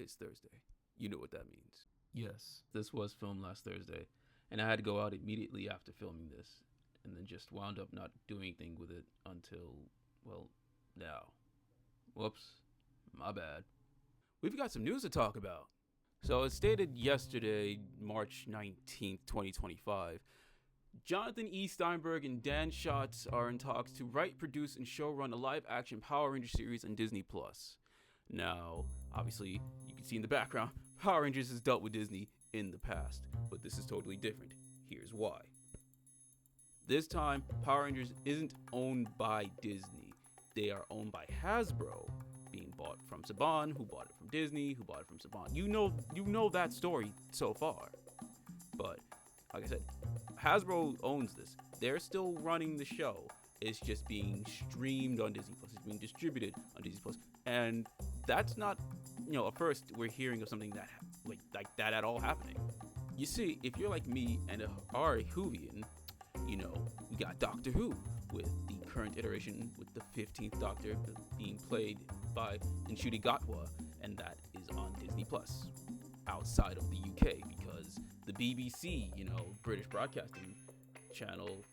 Today's Thursday. You know what that means. Yes, this was filmed last Thursday, and I had to go out immediately after filming this, and then just wound up not doing anything with it until, well, now. Whoops, my bad. We've got some news to talk about. So, as stated yesterday, March 19th, 2025, Jonathan E. Steinberg and Dan Schatz are in talks to write, produce, and showrun a live-action Power Rangers series on Disney+. Now, obviously, you can see in the background, Power Rangers has dealt with Disney in the past, but this is totally different. Here's why. This time, Power Rangers isn't owned by Disney. They are owned by Hasbro, being bought from Saban, who bought it from Disney, who bought it from Saban. You know that story so far. But, like I said, Hasbro owns this. They're still running the show. It's just being streamed on Disney Plus. It's being distributed on Disney Plus, and that's not, a first we're hearing of something that like that at all happening. You see, if you're like me and are a Whovian, we got Doctor Who with the current iteration with the 15th Doctor being played by Ncuti Gatwa, and that is on Disney Plus outside of the UK because the BBC, British Broadcasting Channel,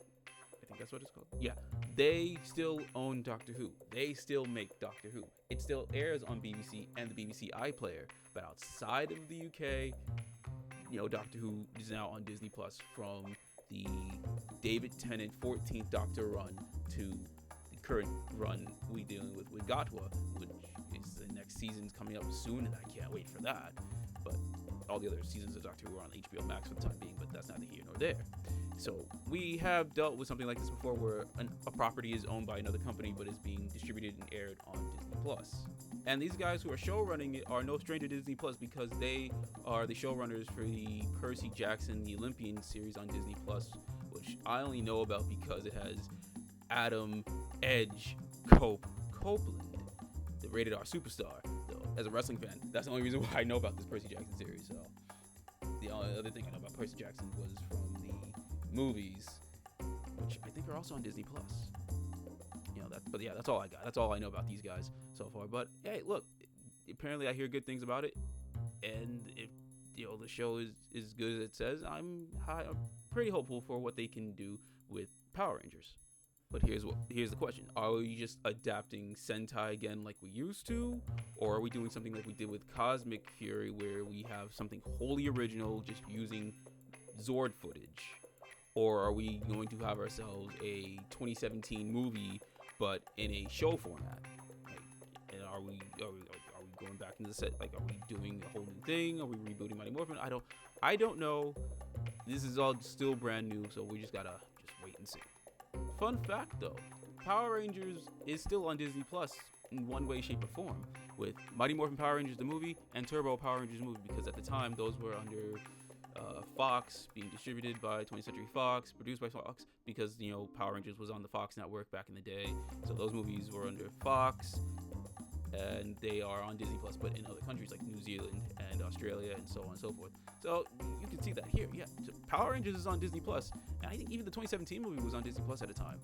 I think that's what it's called. Yeah, they still own Doctor Who. They still make Doctor Who. It still airs on BBC and the BBC iPlayer, but outside of the UK, Doctor Who is now on Disney Plus from the David Tennant 14th Doctor run to the current run we dealing with Gatwa, which is the next season's coming up soon, and I can't wait for that. But all the other seasons of Doctor Who are on HBO Max for the time being, but that's neither here nor there. So we have dealt with something like this before where a property is owned by another company but is being distributed and aired on Disney Plus. And these guys who are showrunning it are no stranger to Disney Plus because they are the showrunners for the Percy Jackson The Olympian series on Disney Plus, which I only know about because it has Adam Edge Copeland, the rated R superstar. So, as a wrestling fan, that's the only reason why I know about this Percy Jackson series. So the only other thing I know about Percy Jackson was from the movies, which I think are also on Disney Plus. But yeah, that's all I got. That's all I know about these guys so far. But hey, look, apparently I hear good things about it, and if the show is as good as it says, I'm pretty hopeful for what they can do with Power Rangers. But here's the question: are we just adapting Sentai again like we used to, or are we doing something like we did with Cosmic Fury, where we have something wholly original, just using Zord footage? Or are we going to have ourselves a 2017 movie, but in a show format? And are we going back into the set? Like, are we doing a whole new thing? Are we rebooting Mighty Morphin? I don't know. This is all still brand new, so we just gotta wait and see. Fun fact though, Power Rangers is still on Disney Plus in one way, shape, or form, with Mighty Morphin Power Rangers the movie and Turbo Power Rangers movie, because at the time those were under Fox, being distributed by 20th Century Fox, produced by Fox, because Power Rangers was on the Fox network back in the day. So those movies were under Fox, and they are on Disney Plus, but in other countries like New Zealand and Australia and so on and so forth. So you can see that here. Yeah, so Power Rangers is on Disney Plus, and I think even the 2017 movie was on Disney Plus at the time.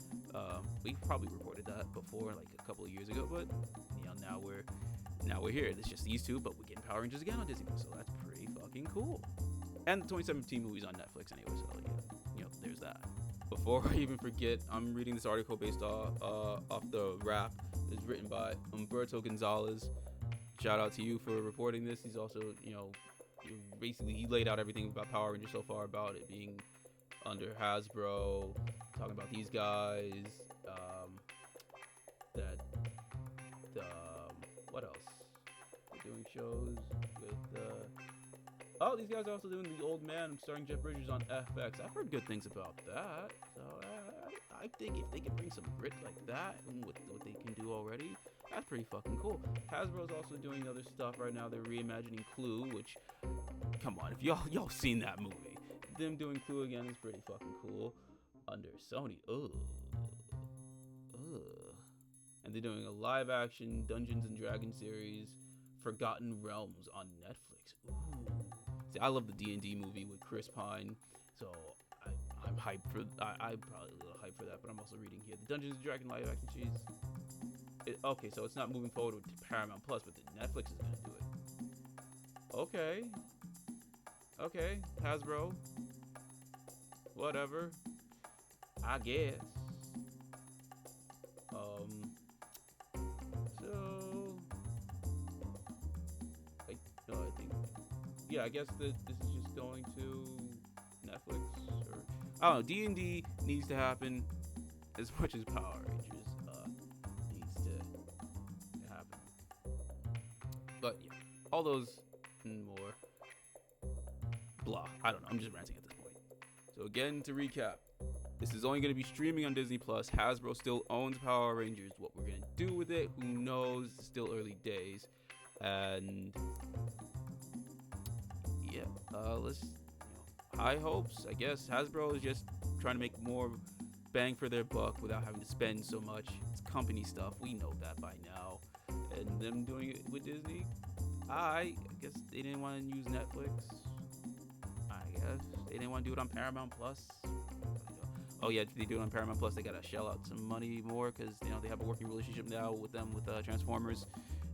We probably reported that before, like a couple of years ago, but now we're here. It's just these two, but we're getting Power Rangers again on Disney Plus, so that's pretty fucking cool. And the 2017 movie's on Netflix anyway, so yeah, there's that. Before I even forget, I'm reading this article based off the Wrap. It's written by Humberto Gonzalez. Shout out to you for reporting this. He's also, basically he laid out everything about Power Rangers so far, about it being under Hasbro, talking about these guys, what else? They're doing shows with, these guys are also doing The Old Man starring Jeff Bridges on FX. I've heard good things about that. So I think if they can bring some grit like that and what they can do already, that's pretty fucking cool. Hasbro's also doing other stuff right now. They're reimagining Clue, which, come on, if y'all seen that movie, them doing Clue again is pretty fucking cool. Under Sony, and they're doing a live action Dungeons and Dragons series, Forgotten Realms, on Netflix. Ooh. See, I love the D&D movie with Chris Pine, so I'm hyped for. I'm probably a little hyped for that, but I'm also reading here the Dungeons and Dragons live action series. Okay, so it's not moving forward with Paramount Plus, but the Netflix is gonna do it. Okay. Okay, Hasbro. Whatever. I guess. So I, no, I think, yeah, I guess that this is just going to Netflix, or I don't know. D&D needs to happen as much as Power Rangers needs to happen. But yeah, all those and more. Blah. I don't know. I'm just ranting at this point. So again, to recap, this is only going to be streaming on Disney Plus. Hasbro still owns Power Rangers. What we're going to do with it, who knows? It's still early days. And yeah, let's, high hopes. I guess Hasbro is just trying to make more bang for their buck without having to spend so much. It's company stuff. We know that by now. And them doing it with Disney, I guess they didn't want to use Netflix. I guess they didn't want to do it on Paramount Plus. Oh yeah, if they do it on Paramount Plus, they gotta shell out some money more because they have a working relationship now with them with Transformers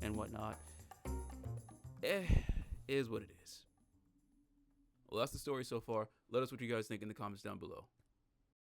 and whatnot. Is what it is. Well, that's the story so far. Let us know what you guys think in the comments down below.